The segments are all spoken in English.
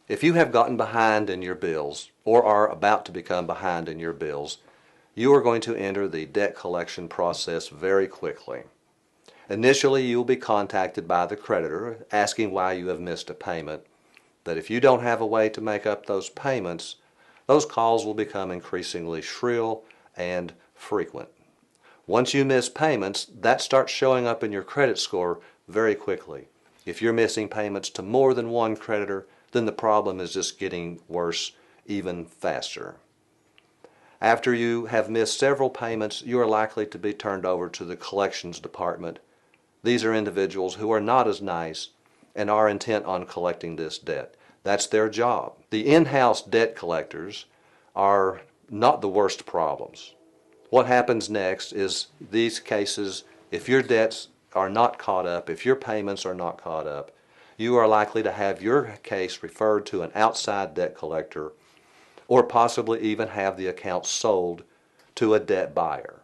If you have gotten behind in your bills or are about to become behind in your bills, you are going to enter the debt collection process very quickly. Initially, you will be contacted by the creditor asking why you have missed a payment. But if you don't have a way to make up those payments, those calls will become increasingly shrill and frequent. Once you miss payments, that starts showing up in your credit score very quickly. If you're missing payments to more than one creditor, then the problem is just getting worse even faster. After you have missed several payments, you are likely to be turned over to the collections department. These are individuals who are not as nice and are intent on collecting this debt. That's their job. The in-house debt collectors are not the worst problems. What happens next is these cases, if your debts are not caught up, if your payments are not caught up, you are likely to have your case referred to an outside debt collector or possibly even have the account sold to a debt buyer.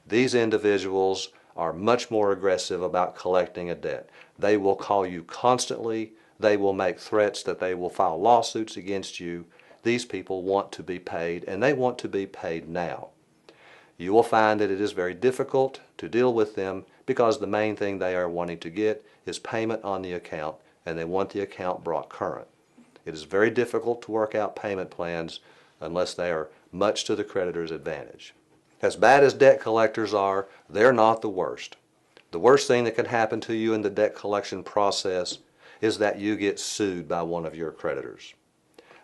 These individuals are much more aggressive about collecting a debt. They will call you constantly. They will make threats that they will file lawsuits against you. These people want to be paid, and they want to be paid now. You will find that it is very difficult to deal with them because the main thing they are wanting to get is payment on the account, and they want the account brought current. It is very difficult to work out payment plans unless they are much to the creditor's advantage. As bad as debt collectors are, they're not the worst. The worst thing that can happen to you in the debt collection process is that you get sued by one of your creditors.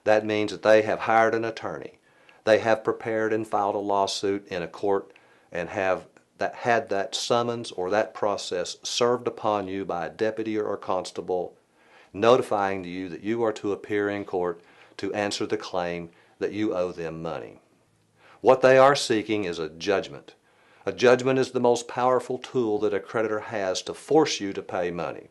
That means that they have hired an attorney. They have prepared and filed a lawsuit in a court and have had that summons or that process served upon you by a deputy or a constable, notifying you that you are to appear in court to answer the claim that you owe them money. What they are seeking is a judgment. A judgment is the most powerful tool that a creditor has to force you to pay money.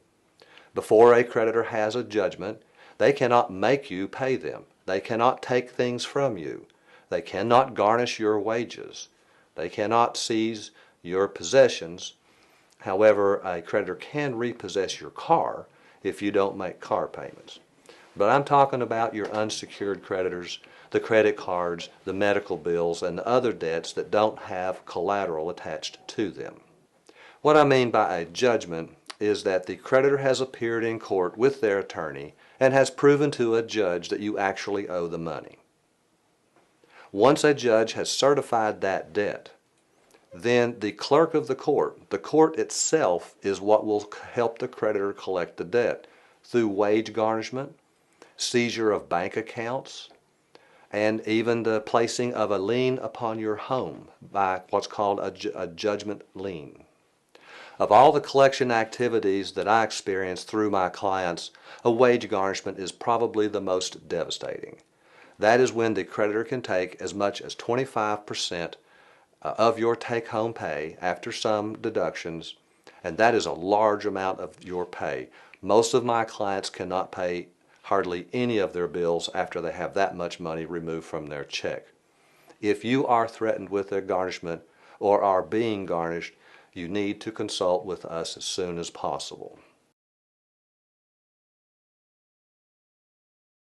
Before a creditor has a judgment, they cannot make you pay them. They cannot take things from you. They cannot garnish your wages. They cannot seize your possessions. However, a creditor can repossess your car if you don't make car payments. But I'm talking about your unsecured creditors, the credit cards, the medical bills, and the other debts that don't have collateral attached to them. What I mean by a judgment is that the creditor has appeared in court with their attorney and has proven to a judge that you actually owe the money. Once a judge has certified that debt, then the clerk of the court itself, is what will help the creditor collect the debt through wage garnishment, seizure of bank accounts, and even the placing of a lien upon your home by what's called a judgment lien. Of all the collection activities that I experience through my clients, a wage garnishment is probably the most devastating. That is when the creditor can take as much as 25% of your take-home pay after some deductions, and that is a large amount of your pay. Most of my clients cannot pay hardly any of their bills after they have that much money removed from their check. If you are threatened with a garnishment or are being garnished, you need to consult with us as soon as possible.